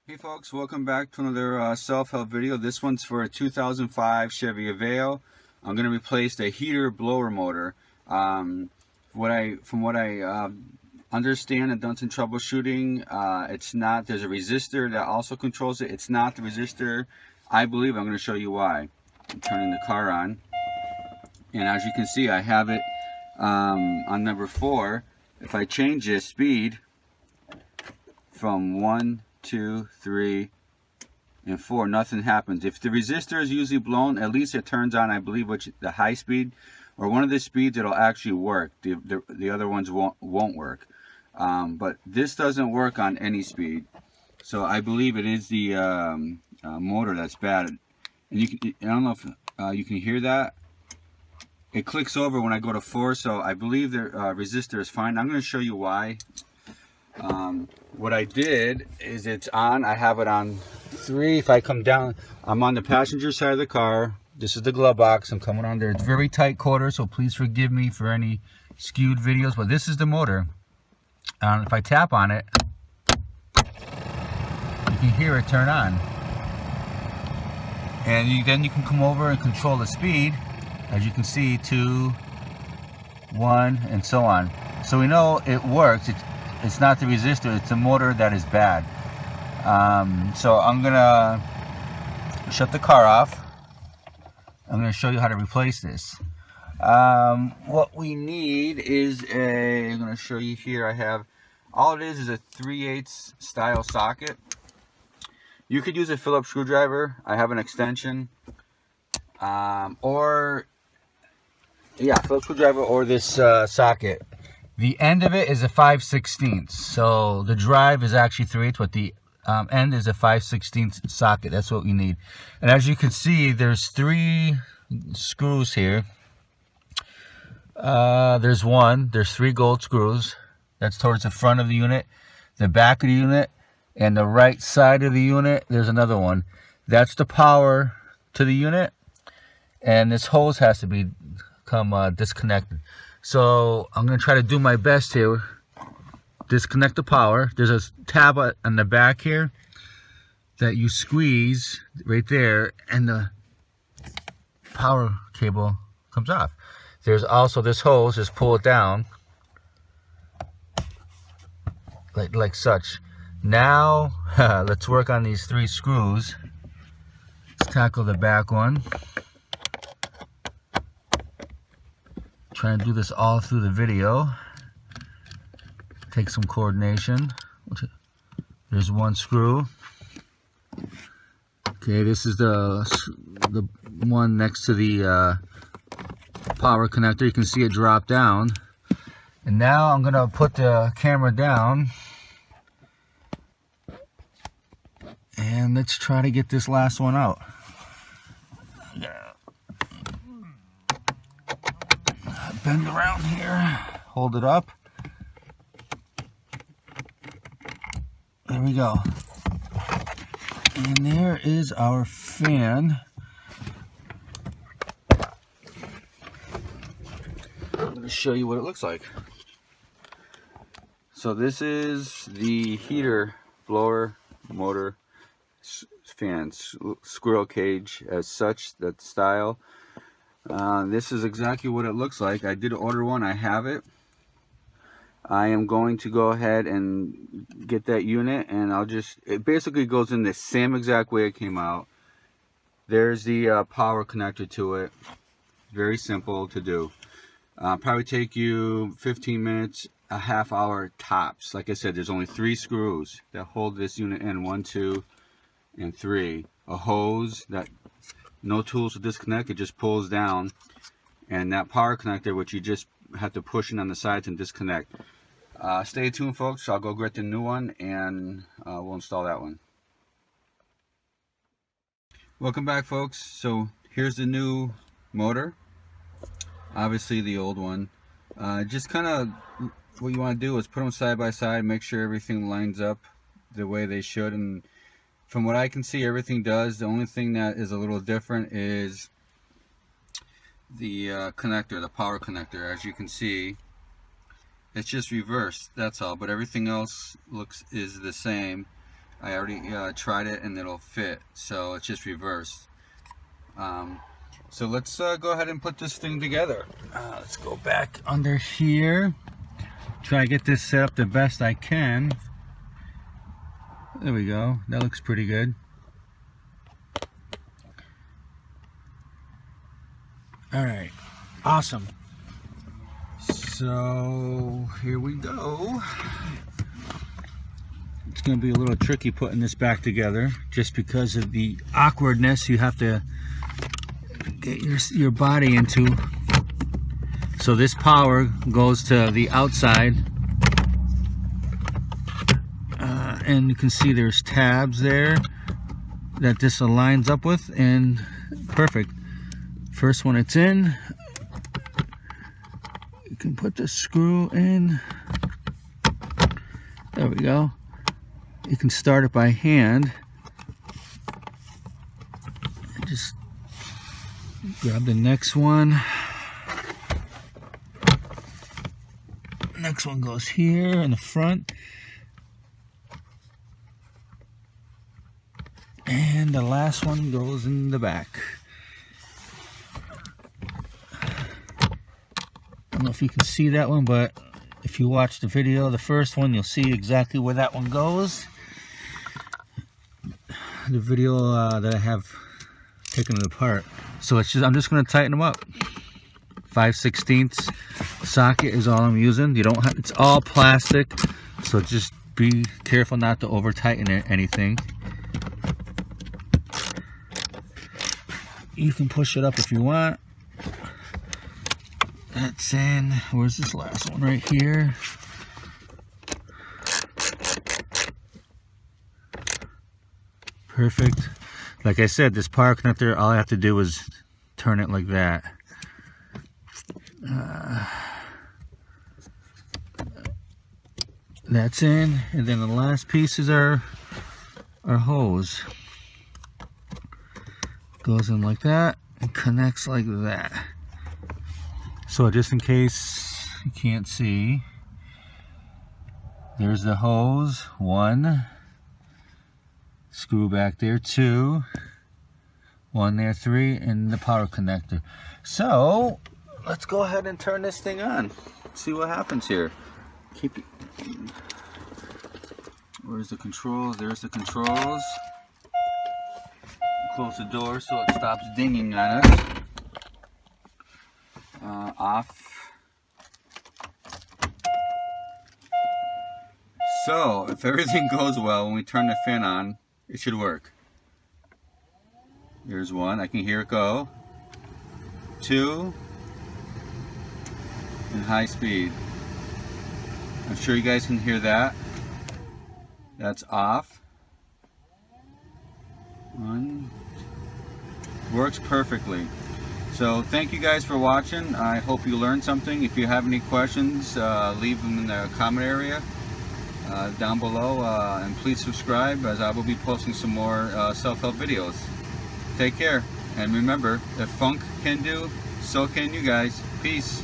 Hey folks, welcome back to another self-help video. This one's for a 2005 Chevy Aveo. I'm going to replace the heater blower motor. From what I understand and done some troubleshooting, it's not, there's a resistor that also controls it. It's not the resistor. I believe I'm going to show you why. I'm turning the car on, and as you can see, I have it on number 4. If I change the speed from 1, 2, 3, and 4, nothing happens. If the resistor is usually blown, at least it turns on, I believe, which the high speed, or one of the speeds, it'll actually work. The other ones won't work. But this doesn't work on any speed, so I believe it is the motor that's bad. And I don't know if you can hear that. It clicks over when I go to 4, so I believe the resistor is fine. I'm going to show you why. What I did is it's on. I have it on 3. If I come down, I'm on the passenger side of the car. This is the glove box. I'm coming on there. It's very tight quarter, so please forgive me for any skewed videos, but this is the motor. If I tap on it, you can hear it turn on. And then you can come over and control the speed. As you can see, 2, 1, and so on. So we know it works. It's not the resistor, it's the motor that is bad. So I'm gonna shut the car off. I'm gonna show you how to replace this. What we need is I'm gonna show you here. I have, all it is a 3/8 style socket. You could use a Phillips screwdriver. I have an extension, Phillips screwdriver or this socket. The end of it is a 5/16, so the drive is actually 3/8, but the end is a 5/16 socket. That's what we need. And as you can see, there's 3 screws here. There's 3 gold screws. That's towards the front of the unit, the back of the unit, and the right side of the unit. There's another one. That's the power to the unit, and this hose has to become disconnected. So I'm going to try to do my best here. Disconnect the power. There's a tab on the back here that you squeeze right there, and the power cable comes off. There's also this hose. Just pull it down like such. Now let's work on these 3 screws. Let's tackle the back one. Trying to do this all through the video. Take some coordination. There's 1 screw. Okay, this is the one next to the power connector. You can see it drop down. And now I'm gonna put the camera down, and let's try to get this last one out. Bend around here, hold it up. There we go. And there is our fan. I'm going to show you what it looks like. So this is the heater blower motor fan, squirrel cage as such, that style. This is exactly what it looks like. I did order one. I have it. I am going to go ahead and get that unit, and it basically goes in the same exact way it came out. There's the power connector to it. Very simple to do. Probably take you 15 minutes, a half hour tops. Like I said, there's only 3 screws that hold this unit in, 1, 2, and 3. A hose that no tools to disconnect, it just pulls down, and that power connector, which you just have to push in on the sides and disconnect. Stay tuned, folks. I'll go get the new one, and we'll install that one. Welcome back, folks. So here's the new motor. Obviously the old one. Just kind of what you want to do is put them side by side, make sure everything lines up the way they should, and from what I can see, everything does. The only thing that is a little different is the connector, the power connector. As you can see, it's just reversed, that's all, but everything else is the same. I already tried it and it'll fit, so it's just reversed. So let's go ahead and put this thing together. Let's go back under here, try to get this set up the best I can. There we go, that looks pretty good. Alright, awesome. So here we go. It's going to be a little tricky putting this back together just because of the awkwardness you have to get your body into. So this power goes to the outside, and you can see there's tabs there that this aligns up with, and perfect. First one it's in, you can put the screw in. There we go. You can start it by hand. Just grab the next one. Next one goes here in the front. And the last one goes in the back. I don't know if you can see that one, but if you watch the video, the first one, you'll see exactly where that one goes. The video that I have taken it apart. So it's just, I'm just going to tighten them up. 5/16 socket is all I'm using. You don't have, it's all plastic, so just be careful not to over tighten anything. You can push it up if you want. That's in. Where's this last one? Right here. Perfect. Like I said, this power connector, all I have to do is turn it like that. That's in, and then the last piece is our hose. Goes in like that and connects like that. So just in case you can't see, there's the hose, 1. Screw back there, 2, 1 there, 3, and the power connector. So let's go ahead and turn this thing on. See what happens here. Keep it. Where's the controls? There's the controls. Close the door so it stops dinging on us. Off. So if everything goes well, when we turn the fan on, it should work. There's 1, I can hear it go. 2, and high speed. I'm sure you guys can hear that. That's off. 1. Works perfectly. So thank you guys for watching. I hope you learned something. If you have any questions, leave them in the comment area down below, and please subscribe, as I will be posting some more self-help videos. Take care, and remember, if funk can do, so can you guys. Peace.